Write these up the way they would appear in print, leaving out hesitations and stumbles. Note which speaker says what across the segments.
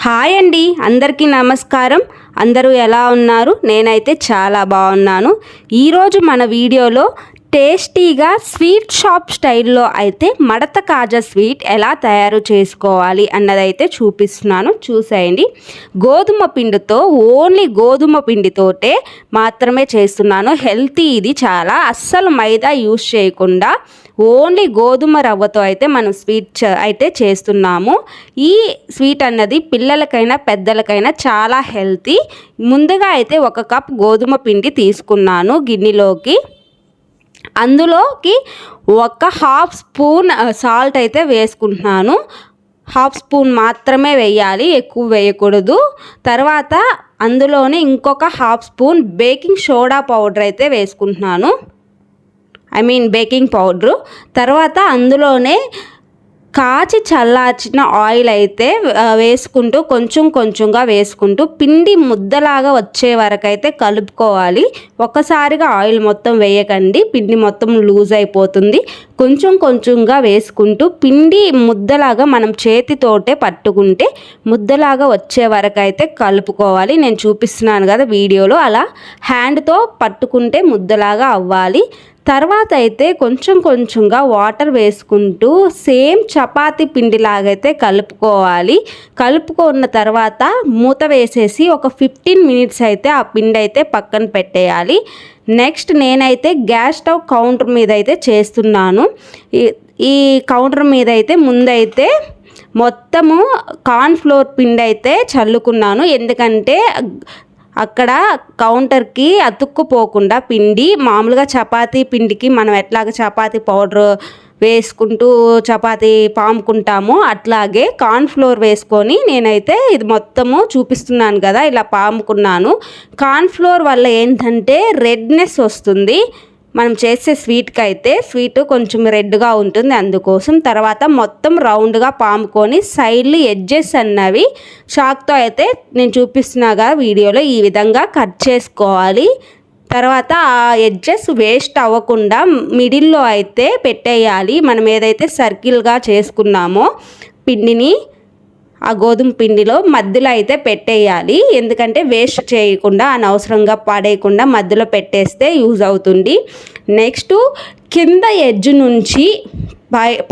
Speaker 1: Hi అండి, అందరికీ నమస్కారం. అందరూ ఎలా ఉన్నారు? నేనైతే చాలా బాగున్నాను. ఈరోజు మన వీడియోలో టేస్టీగా స్వీట్ షాప్ స్టైల్లో అయితే మడత కాజా స్వీట్ ఎలా తయారు చేసుకోవాలి అన్నదైతే చూపిస్తున్నాను, చూసేయండి. గోధుమ పిండితో, ఓన్లీ గోధుమ పిండితోటే మాత్రమే చేస్తున్నాను. హెల్తీ ఇది చాలా, అస్సలు మైదా యూస్ చేయకుండా ఓన్లీ గోధుమ రవ్వతో అయితే మనం స్వీట్ అయితే చేస్తున్నాము. ఈ స్వీట్ అన్నది పిల్లలకైనా పెద్దలకైనా చాలా హెల్తీ. ముందుగా అయితే 1 కప్ గోధుమ పిండి తీసుకున్నాను గిన్నెలోకి. అందులోకి 1/2 స్పూన్ సాల్ట్ అయితే వేసుకుంటున్నాను. 1/2 స్పూన్ మాత్రమే వేయాలి, ఎక్కువ వేయకూడదు. తర్వాత అందులోనే ఇంకొక 1/2 స్పూన్ బేకింగ్ సోడా పౌడర్ అయితే వేసుకుంటున్నాను, బేకింగ్ పౌడరు. తర్వాత అందులోనే కాచి చల్లార్చిన ఆయిల్ అయితే వేసుకుంటూ కొంచెంగా వేసుకుంటూ పిండి ముద్దలాగా వచ్చే వరకు అయితే కలుపుకోవాలి. ఒక్కసారిగా ఆయిల్ మొత్తం వేయకండి, పిండి మొత్తం లూజ్ అయిపోతుంది. కొంచెంగా వేసుకుంటూ పిండి ముద్దలాగా మనం చేతితోటే పట్టుకుంటే ముద్దలాగా వచ్చే వరకు అయితే కలుపుకోవాలి. నేను చూపిస్తున్నాను కదా వీడియోలో, అలా హ్యాండ్తో పట్టుకుంటే ముద్దలాగా అవ్వాలి. తర్వాత అయితే కొంచెంగా వాటర్ వేసుకుంటూ సేమ్ చపాతీ పిండిలాగైతే కలుపుకోవాలి. కలుపుకున్న తర్వాత మూత వేసేసి ఒక 15 మినిట్స్ అయితే ఆ పిండి అయితే పక్కన పెట్టేయాలి. నెక్స్ట్ నేనైతే గ్యాస్ స్టవ్ కౌంటర్ మీద అయితే చేస్తున్నాను. ఈ కౌంటర్ మీద అయితే ముందైతే మొత్తము కార్న్ ఫ్లోర్ పిండి అయితే చల్లుకున్నాను, ఎందుకంటే అక్కడ కౌంటర్కి అతుక్కుపోకుండా పిండి. మామూలుగా చపాతీ పిండికి మనం ఎట్లాగ చపాతీ పౌడర్ వేసుకుంటూ చపాతీ పాముకుంటాము, అట్లాగే కార్న్ ఫ్లోర్ వేసుకొని నేనైతే ఇది మొత్తము చూపిస్తున్నాను కదా, ఇలా పాముకున్నాను. కార్న్ ఫ్లోర్ వల్ల ఏంటంటే రెడ్నెస్ వస్తుంది మనం చేసే స్వీట్కి అయితే, స్వీట్ కొంచెం రెడ్గా ఉంటుంది అందుకోసం. తర్వాత మొత్తం రౌండ్గా పాముకొని సైడ్లు ఎడ్జెస్ అన్నవి చాక్తో అయితే నేను చూపిస్తున్నాగా వీడియోలో ఈ విధంగా కట్ చేసుకోవాలి. తర్వాత ఆ ఎడ్జెస్ వేస్ట్ అవ్వకుండా మిడిల్లో అయితే పెట్టేయాలి. మనం ఏదైతే సర్కిల్గా చేసుకున్నామో పిండిని ఆ గోధుమ పిండిలో మధ్యలో అయితే పెట్టేయాలి, ఎందుకంటే వేస్ట్ చేయకుండా అనవసరంగా పడేయకుండా మధ్యలో పెట్టేస్తే యూజ్ అవుతుంది. నెక్స్ట్ కింద ఎడ్జ్ నుంచి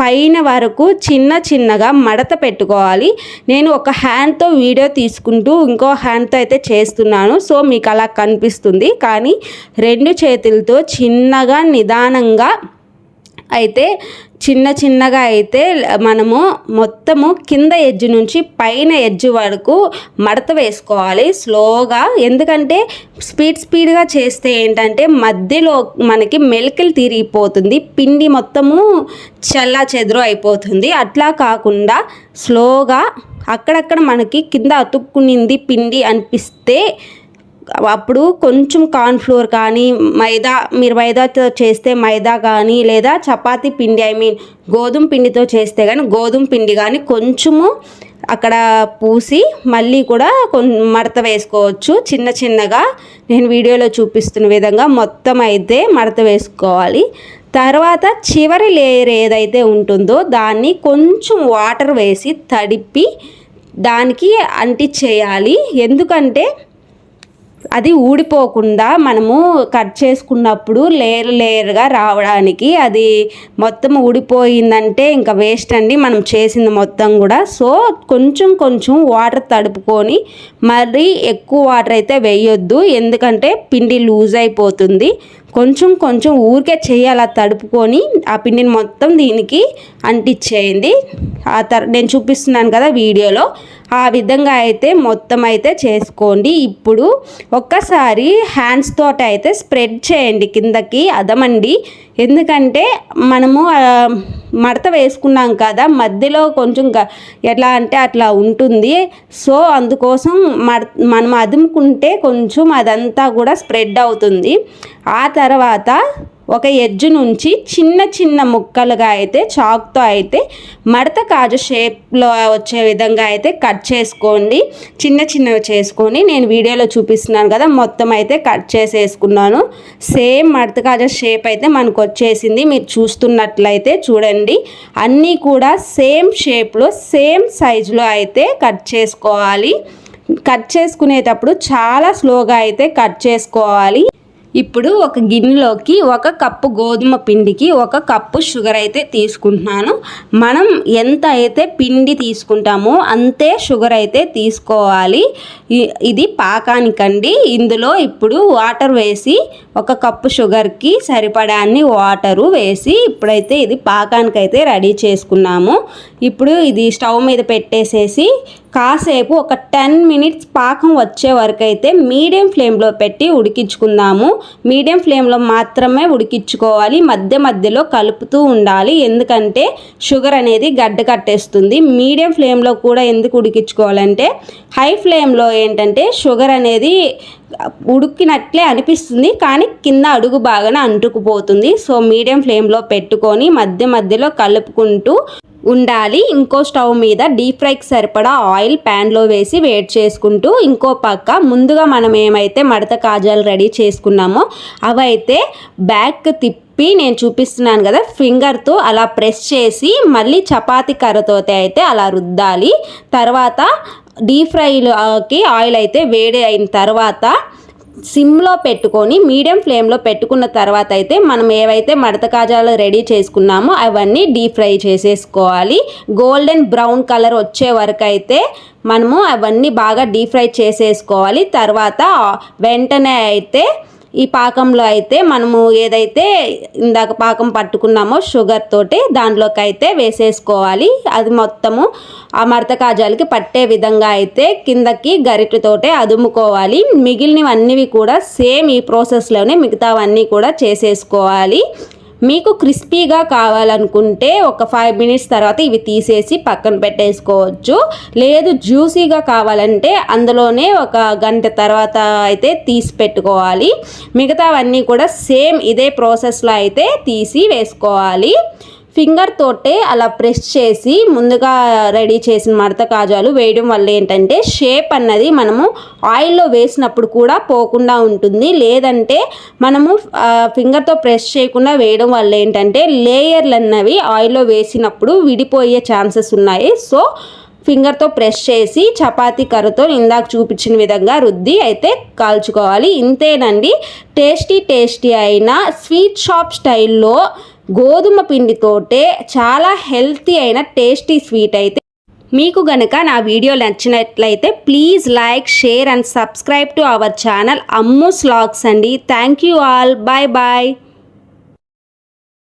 Speaker 1: పైన వరకు చిన్నగా మడత పెట్టుకోవాలి. నేను ఒక హ్యాండ్తో వీడియో తీసుకుంటూ ఇంకో హ్యాండ్తో అయితే చేస్తున్నాను, సో మీకు అలా కనిపిస్తుంది. కానీ 2 చేతులతో చిన్నగా నిదానంగా అయితే చిన్నగా అయితే మనము మొత్తము కింద ఎడ్జ్ నుంచి పైన ఎడ్జ్ వరకు మడత వేసుకోవాలి స్లోగా. ఎందుకంటే స్పీడ్గా చేస్తే ఏంటంటే మధ్యలో మనకి మెలికలు తిరిగిపోతుంది, పిండి మొత్తము చెల్లాచెదురు అయిపోతుంది. అట్లా కాకుండా స్లోగా అక్కడక్కడ మనకి కింద అతుక్కునింది పిండి అనిపిస్తే అప్పుడు కొంచెం కార్న్ ఫ్లోర్ కానీ మీరు మైదాతో చేస్తే మైదా కానీ, లేదా చపాతీ పిండి గోధుమ పిండితో చేస్తే కానీ గోధుమ పిండి కానీ కొంచెము అక్కడ పూసి మళ్ళీ కూడా మడత వేసుకోవచ్చు చిన్నగా. నేను వీడియోలో చూపిస్తున్న విధంగా మొత్తం అయితే మడత వేసుకోవాలి. తర్వాత చివరి లేయర్ ఏదైతే ఉంటుందో దాన్ని కొంచెం వాటర్ వేసి తడిపి దానికి అంటించేయాలి, ఎందుకంటే అది ఊడిపోకుండా మనము కట్ చేసుకున్నప్పుడు లేయర్గా రావడానికి. అది మొత్తం ఊడిపోయిందంటే ఇంకా వేస్ట్ అండి మనం చేసింది మొత్తం కూడా. సో కొంచెం వాటర్ తడుపుకొని, మరీ ఎక్కువ వాటర్ అయితే వేయొద్దు, ఎందుకంటే పిండి లూజ్ అయిపోతుంది. కొంచెం ఊరికే చేయాలి, తడుపుకొని ఆ పిండిని మొత్తం దీనికి అంటించేయండి. నేను చూపిస్తున్నాను కదా వీడియోలో, ఆ విధంగా అయితే మొత్తం అయితే చేసుకోండి. ఇప్పుడు ఒక్కసారి హ్యాండ్స్ తోటి అయితే స్ప్రెడ్ చేయండి, కిందకి అదమండి, ఎందుకంటే మనము మడత వేసుకున్నాం కదా, మధ్యలో కొంచెం ఎట్లా అంటే అట్లా ఉంటుంది. సో అందుకోసం మనం అదుముకుంటే కొంచెం అదంతా కూడా స్ప్రెడ్ అవుతుంది. ఆ తర్వాత ఒక ఎడ్జ్ నుంచి చిన్న చిన్న ముక్కలుగా అయితే చాక్తో అయితే మడత కాజు షేప్లో వచ్చే విధంగా అయితే కట్ చేసుకోండి. చిన్న చిన్నవి చేసుకొని నేను వీడియోలో చూపిస్తున్నాను కదా, మొత్తం అయితే కట్ చేసేసుకున్నాను. సేమ్ మడత కాజు షేప్ అయితే మనకు వచ్చేసింది. మీరు చూస్తున్నట్లయితే చూడండి, అన్నీ కూడా సేమ్ షేప్లో సేమ్ సైజులో అయితే కట్ చేసుకోవాలి. కట్ చేసుకునేటప్పుడు చాలా స్లోగా అయితే కట్ చేసుకోవాలి. ఇప్పుడు ఒక గిన్నెలోకి 1 కప్పు గోధుమ పిండికి 1 కప్పు షుగర్ అయితే తీసుకుంటున్నాను. మనం ఎంత అయితే పిండి తీసుకుంటామో అంతే షుగర్ అయితే తీసుకోవాలి. ఇది పాకానికండి. ఇందులో ఇప్పుడు వాటర్ వేసి 1 కప్పు షుగర్కి సరిపడాన్ని వాటరు వేసి ఇప్పుడైతే ఇది పాకానికైతే రెడీ చేసుకున్నాము. ఇప్పుడు ఇది స్టవ్ మీద పెట్టేసేసి కాసేపు ఒక 10 మినిట్స్ పాకం వచ్చే వరకు అయితే మీడియం ఫ్లేమ్లో పెట్టి ఉడికించుకుందాము. మీడియం ఫ్లేమ్లో మాత్రమే ఉడికించుకోవాలి. మధ్య మధ్యలో కలుపుతూ ఉండాలి, ఎందుకంటే షుగర్ అనేది గడ్డ కట్టేస్తుంది. మీడియం ఫ్లేమ్లో కూడా ఎందుకు ఉడికించుకోవాలంటే హై ఫ్లేమ్లో ఏంటంటే షుగర్ అనేది ఉడికినట్లే అనిపిస్తుంది, కానీ కింద అడుగు బాగానే అంటుకుపోతుంది. సో మీడియం ఫ్లేమ్లో పెట్టుకొని మధ్య మధ్యలో కలుపుకుంటూ ఉండాలి. ఇంకో స్టవ్ మీద డీప్ ఫ్రైకి సరిపడా ఆయిల్ ప్యాన్లో వేసి వేడి చేసుకుంటూ ఇంకో పక్క ముందుగా మనం ఏమైతే మడత కాజాలు రెడీ చేసుకున్నామో అవైతే బ్యాక్ తిప్పి నేను చూపిస్తున్నాను కదా, ఫింగర్తో అలా ప్రెస్ చేసి మళ్ళీ చపాతీ కర్రతో అయితే అలా రుద్దాలి. తర్వాత డీప్ ఫ్రైలోకి ఆయిల్ అయితే వేడి అయిన తర్వాత సిమ్లో పెట్టుకొని మీడియం ఫ్లేమ్లో పెట్టుకున్న తర్వాత అయితే మనం ఏవైతే మడత కాజాలు రెడీ చేసుకున్నామో అవన్నీ డీప్ ఫ్రై చేసేసుకోవాలి. గోల్డెన్ బ్రౌన్ కలర్ వచ్చే వరకు అయితే మనము అవన్నీ బాగా డీప్ ఫ్రై చేసేసుకోవాలి. తర్వాత వెంటనే అయితే ఈ పాకంలో అయితే మనము ఏదైతే ఇందాక పాకం పట్టుకున్నామో షుగర్ తోటి దాంట్లోకి అయితే వేసేసుకోవాలి. అది మొత్తము ఆ మడత కాజాలకి పట్టే విధంగా అయితే కిందకి గరిటెతోటే అదుముకోవాలి. మిగిలినవన్నీ కూడా సేమ్ ఈ ప్రాసెస్లోనే మిగతావన్నీ కూడా చేసేసుకోవాలి. మీకు క్రిస్పీగా కావాలనుకుంటే ఒక 5 మినిట్స్ తర్వాత ఇవి తీసేసి పక్కన పెట్టేసుకోవచ్చు. లేదు జ్యూసీగా కావాలంటే అందులోనే ఒక గంట తర్వాత అయితే తీసి పెట్టుకోవాలి. మిగతావన్నీ కూడా సేమ్ ఇదే ప్రాసెస్లో అయితే తీసి వేసుకోవాలి. ఫింగర్ తోటే అలా ప్రెస్ చేసి ముందుగా రెడీ చేసిన మడత కాజాలు వేయడం వల్ల ఏంటంటే షేప్ అన్నది మనము ఆయిల్లో వేసినప్పుడు కూడా పోకుండా ఉంటుంది. లేదంటే మనము ఫింగర్తో ప్రెస్ చేయకుండా వేయడం వల్ల ఏంటంటే లేయర్లు అన్నవి ఆయిల్లో వేసినప్పుడు విడిపోయే ఛాన్సెస్ ఉన్నాయి. సో ఫింగర్తో ప్రెస్ చేసి చపాతీ కర్రతో ఇందాక చూపించిన విధంగా రుద్ది అయితే కాల్చుకోవాలి. ఇంతేనండి, టేస్టీ అయిన స్వీట్ షాప్ స్టైల్లో గోధుమ పిండితోటే చాలా హెల్తీ అయిన టేస్టీ స్వీట్ అయితే. మీకు గనక నా వీడియో నచ్చినట్లయితే please like, share and subscribe to our channel Ammus vlogs అండి. Thank you all. Bye bye.